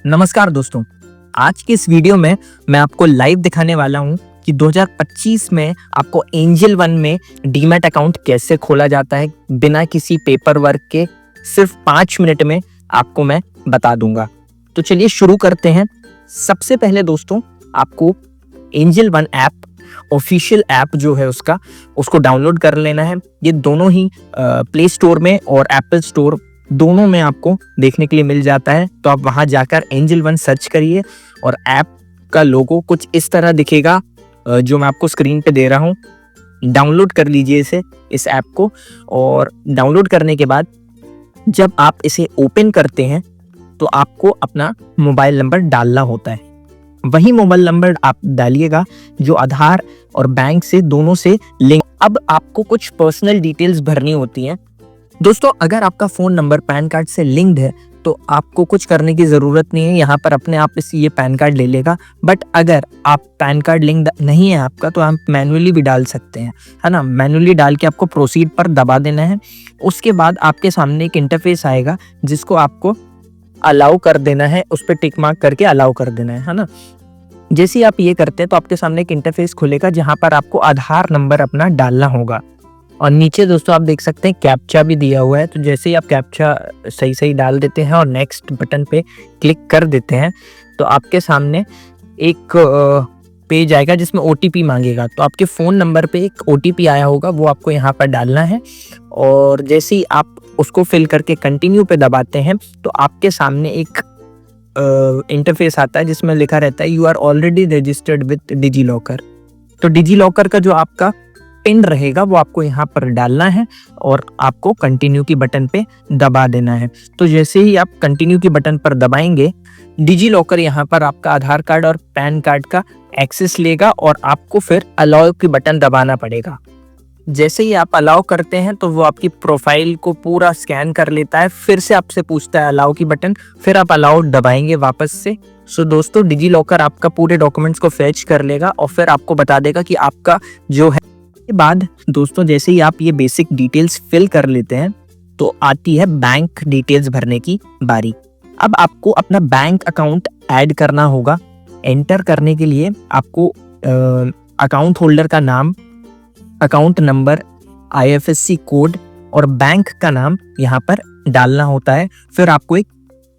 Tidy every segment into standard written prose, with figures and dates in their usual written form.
नमस्कार दोस्तों, आज की इस वीडियो में मैं आपको लाइव दिखाने वाला हूं कि 2025 में आपको एंजल वन में डीमैट अकाउंट कैसे खोला जाता है बिना किसी पेपर वर्क के। सिर्फ 5 मिनट में आपको मैं बता दूंगा। तो चलिए शुरू करते हैं। सबसे पहले दोस्तों, आपको angel one app, official app जो है उसको डाउनलोड कर लेना है। ये दोनों ही प्ले स्टोर में और एप्पल स्टोर दोनों में आपको देखने के लिए मिल जाता है। तो आप वहां जाकर एंजल वन सर्च करिए और ऐप का लोगो कुछ इस तरह दिखेगा जो मैं आपको स्क्रीन पे दे रहा हूं। डाउनलोड कर लीजिए इस ऐप को, और डाउनलोड करने के बाद जब आप इसे ओपन करते हैं तो आपको अपना मोबाइल नंबर डालना होता है। वही मोबाइल नंबर आप डालिएगा जो आधार और बैंक से दोनों से लिंक। अब आपको कुछ पर्सनल डिटेल्स भरनी होती हैं। दोस्तों, अगर आपका फ़ोन नंबर पैन कार्ड से लिंक्ड है तो आपको कुछ करने की ज़रूरत नहीं है, यहाँ पर अपने आप ये पैन कार्ड ले लेगा। बट अगर आप पैन कार्ड लिंक्ड नहीं है आपका तो आप मैनुअली भी डाल सकते हैं, है ना। मैनुअली डाल के आपको प्रोसीड पर दबा देना है। उसके बाद आपके सामने एक इंटरफेस आएगा जिसको आपको अलाउ कर देना है, उस पर टिक मार्क करके अलाउ कर देना है ना। जैसे ही आप ये करते हैं तो आपके सामने एक इंटरफेस खुलेगा जहाँ पर आपको आधार नंबर अपना डालना होगा। और नीचे दोस्तों आप देख सकते हैं कैप्चा भी दिया हुआ है। तो जैसे ही आप कैप्चा सही डाल देते हैं और नेक्स्ट बटन पे क्लिक कर देते हैं तो आपके सामने एक पेज आएगा जिसमें OTP मांगेगा। तो आपके फ़ोन नंबर पे एक OTP आया होगा, वो आपको यहाँ पर डालना है। और जैसे ही आप उसको फिल करके कंटिन्यू पे दबाते हैं तो आपके सामने एक इंटरफेस आता है जिसमें लिखा रहता है you are already registered with DigiLocker. तो डिजी लॉकर का जो आपका पिन रहेगा वो आपको यहाँ पर डालना है और आपको कंटिन्यू की बटन पे दबा देना है। तो जैसे ही आप कंटिन्यू की बटन पर दबाएंगे, डिजी लॉकर यहाँ पर आपका आधार कार्ड और पैन कार्ड का एक्सेस लेगा और आपको फिर अलाउ की बटन दबाना पड़ेगा। जैसे ही आप अलाउ करते हैं तो वो आपकी प्रोफाइल को पूरा स्कैन कर लेता है, फिर से आपसे पूछता है अलाउ की बटन, फिर आप अलाउ दबाएंगे वापस से। सो दोस्तों, डिजी लॉकर आपका पूरे डॉक्यूमेंट्स को फेच कर लेगा और फिर आपको बता देगा कि आपका जो है। के बाद दोस्तों, जैसे ही आप ये बेसिक डिटेल्स फिल कर लेते हैं तो आती है बैंक डिटेल्स भरने की बारी। अब आपको अपना बैंक अकाउंट ऐड करना होगा। एंटर करने के लिए आपको अकाउंट होल्डर का नाम, अकाउंट नंबर, IFSC कोड और बैंक का नाम यहाँ पर डालना होता है। फिर आपको एक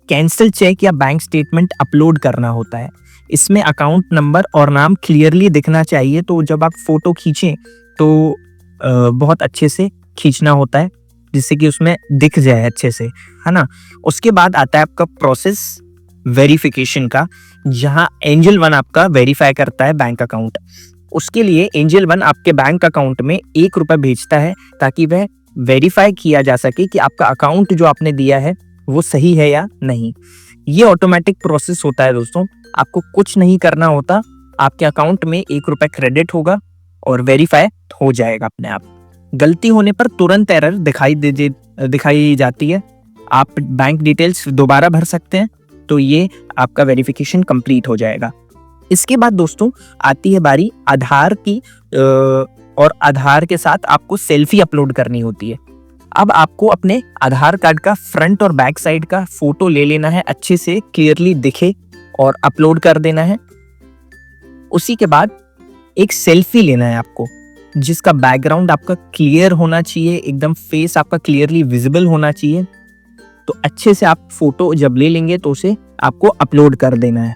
कैंसिल चेक या बैंक स्टेटमेंट अपलोड करना होता है। इसमें अकाउंट नंबर और नाम क्लियरली दिखना चाहिए। तो जब आप फोटो खींचें तो बहुत अच्छे से खींचना होता है जिससे कि उसमें दिख जाए अच्छे से, है ना। उसके बाद आता है आपका प्रोसेस वेरिफिकेशन का, जहां एंजल वन आपका वेरीफाई करता है बैंक अकाउंट। उसके लिए एंजल वन आपके बैंक अकाउंट में ₹1 भेजता है ताकि वह वेरीफाई किया जा सके कि आपका अकाउंट जो आपने दिया है वो सही है या नहीं। ये ऑटोमेटिक प्रोसेस होता है दोस्तों, आपको कुछ नहीं करना होता। आपके अकाउंट में ₹1 क्रेडिट होगा और वेरीफाई हो जाएगा अपने आप। गलती होने पर तुरंत एरर दिखाई जाती है। आप बैंक डिटेल्स दोबारा भर सकते हैं तो ये आपका वेरिफिकेशन कंप्लीट हो जाएगा। इसके बाद दोस्तों आती है बारी आधार की, और आधार के साथ आपको सेल्फी अपलोड करनी होती है। अब आपको अपने आधार कार्ड का फ्रंट और बैक साइड का फोटो ले लेना है, अच्छे से क्लियरली दिखे, और अपलोड कर देना है। उसी के बाद एक सेल्फी लेना है आपको, जिसका बैकग्राउंड आपका क्लियर होना चाहिए, एकदम फेस आपका क्लियरली विजिबल होना चाहिए। तो अच्छे से आप फोटो जब ले लेंगे तो उसे आपको अपलोड कर देना है।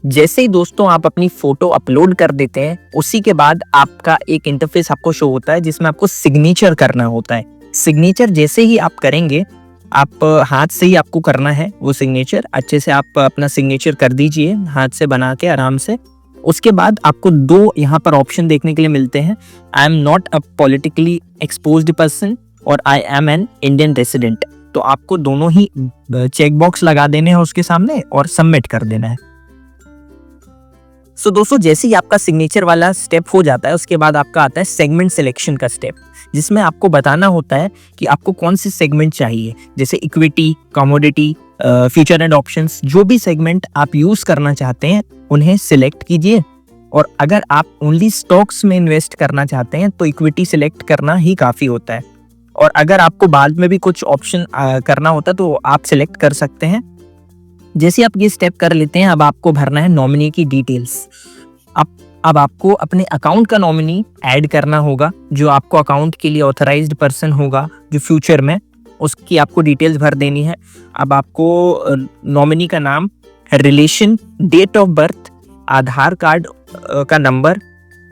जैसे ही दोस्तों आप अपनी फोटो अपलोड कर देते हैं, उसी के बाद आपका एक इंटरफेस आपको शो होता है जिसमें आपको सिग्नेचर करना होता है। सिग्नेचर जैसे ही आप करेंगे, आप हाथ से ही आपको करना है वो सिग्नेचर। अच्छे से आप अपना सिग्नेचर कर दीजिए हाथ से बना के आराम से। उसके बाद आपको 2 यहाँ पर ऑप्शन देखने के लिए मिलते हैं, I am not a politically exposed person और I am an Indian resident. तो आपको दोनों ही चेक बॉक्स लगा देने हैं उसके सामने और सबमिट कर देना है। सो दोस्तों, जैसे ही आपका सिग्नेचर वाला स्टेप हो जाता है, उसके बाद आपका आता है सेगमेंट सिलेक्शन का स्टेप, जिसमें आपको बताना होता है कि आपको कौन से सेगमेंट चाहिए। जैसे equity, commodity, future and options, जो भी सेगमेंट आप यूज करना चाहते हैं उन्हें सिलेक्ट कीजिए। और अगर आप ओनली स्टॉक्स में इन्वेस्ट करना चाहते हैं तो इक्विटी सिलेक्ट करना ही काफ़ी होता है। और अगर आपको बाद में भी कुछ ऑप्शन करना होता है तो आप सिलेक्ट कर सकते हैं। जैसे आप ये स्टेप कर लेते हैं, अब आपको भरना है नॉमिनी की डिटेल्स। अब आपको अपने अकाउंट का नॉमिनी ऐड करना होगा, जो आपको अकाउंट के लिए ऑथराइज्ड पर्सन होगा जो फ्यूचर में, उसकी आपको डिटेल्स भर देनी है। अब आपको नॉमिनी का नाम, relation, date of birth, Aadhaar card का नंबर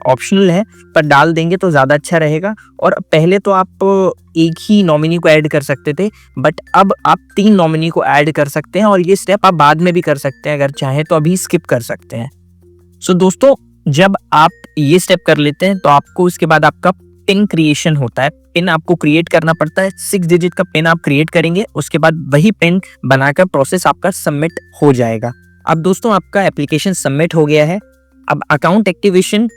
ऑप्शनल है पर डाल देंगे तो ज़्यादा अच्छा रहेगा। और पहले तो आप एक ही नॉमिनी को ऐड कर सकते थे, बट अब आप 3 नॉमिनी को ऐड कर सकते हैं, और ये स्टेप आप बाद में भी कर सकते हैं, अगर चाहें तो अभी स्किप कर सकते हैं। सो दोस्तों, जब आप ये स्टेप कर लेते हैं तो आपको उसके बाद आपका पिन क्रिएशन होता है। पिन आपको क्रिएट करना पड़ता है, 6 डिजिट का पिन आप क्रिएट करेंगे, उसके बाद वही पिन बनाकर प्रोसेस आपका सबमिट हो जाएगा। अब दोस्तों, आपका एप्लीकेशन सबमिट हो गया है। अब अकाउंट एक्टिवेशन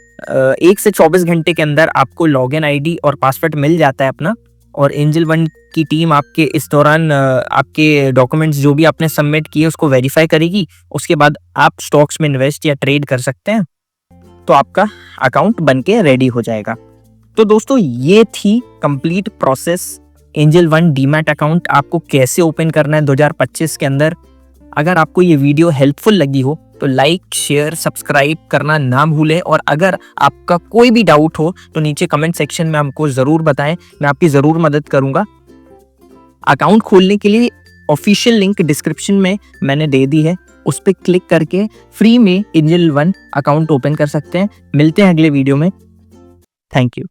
1 से 24 घंटे के अंदर आपको लॉगिन आईडी और पासवर्ड मिल जाता है अपना, और एंजल वन की टीम आपके इस दौरान आपके डॉक्यूमेंट्स जो भी आपने सबमिट किए उसको वेरीफाई करेगी। उसके बाद आप स्टॉक्स में इन्वेस्ट या ट्रेड कर सकते हैं, तो आपका अकाउंट बनके रेडी हो जाएगा। तो दोस्तों, ये थी complete process, angel one demat account आपको कैसे ओपन करना है 2025 के अंदर। अगर आपको ये वीडियो हेल्पफुल लगी हो तो लाइक, शेयर, सब्सक्राइब करना ना भूलें, और अगर आपका कोई भी डाउट हो तो नीचे कमेंट सेक्शन में हमको ज़रूर बताएं, मैं आपकी ज़रूर मदद करूंगा। अकाउंट खोलने के लिए ऑफिशियल लिंक डिस्क्रिप्शन में मैंने दे दी है, उस पर क्लिक करके फ्री में एंजल वन अकाउंट ओपन कर सकते हैं। मिलते हैं अगले वीडियो में। Thank you.